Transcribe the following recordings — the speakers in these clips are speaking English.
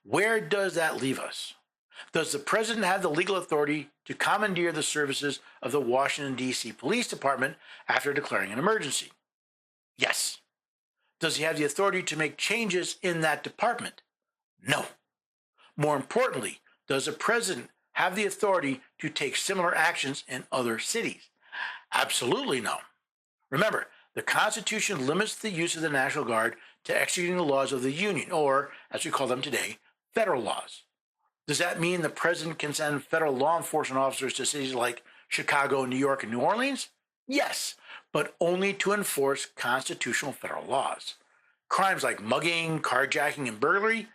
Where does that leave us? Does the president have the legal authority to commandeer the services of the Washington, D.C. Police Department after declaring an emergency? Yes. Does he have the authority to make changes in that department? No. More importantly, does the president have the authority to take similar actions in other cities? Absolutely no. Remember, the Constitution limits the use of the National Guard to executing the laws of the Union, or, as we call them today, federal laws. Does that mean the president can send federal law enforcement officers to cities like Chicago, New York, and New Orleans? Yes, but only to enforce constitutional federal laws. Crimes like mugging, carjacking, and burglary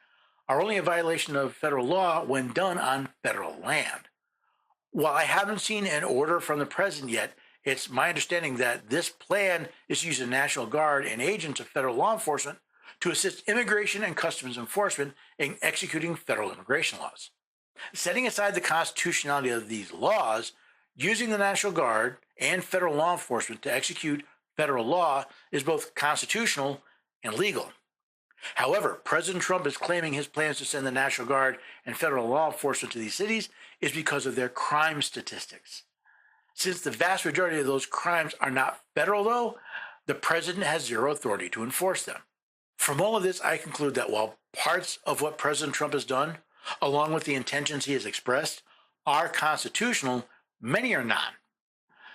are only a violation of federal law when done on federal land. While I haven't seen an order from the president yet, it's my understanding that this plan is to use the National Guard and agents of federal law enforcement to assist immigration and customs enforcement in executing federal immigration laws. Setting aside the constitutionality of these laws, using the National Guard and federal law enforcement to execute federal law is both constitutional and legal. However, President Trump is claiming his plans to send the National Guard and federal law enforcement to these cities is because of their crime statistics. Since the vast majority of those crimes are not federal, though, the president has zero authority to enforce them. From all of this, I conclude that while parts of what President Trump has done, along with the intentions he has expressed, are constitutional, many are not.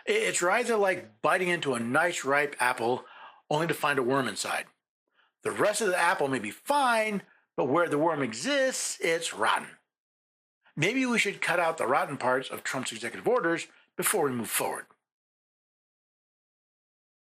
It's rather like biting into a nice ripe apple only to find a worm inside. The rest of the apple may be fine, but where the worm exists, it's rotten. Maybe we should cut out the rotten parts of Trump's executive orders before we move forward.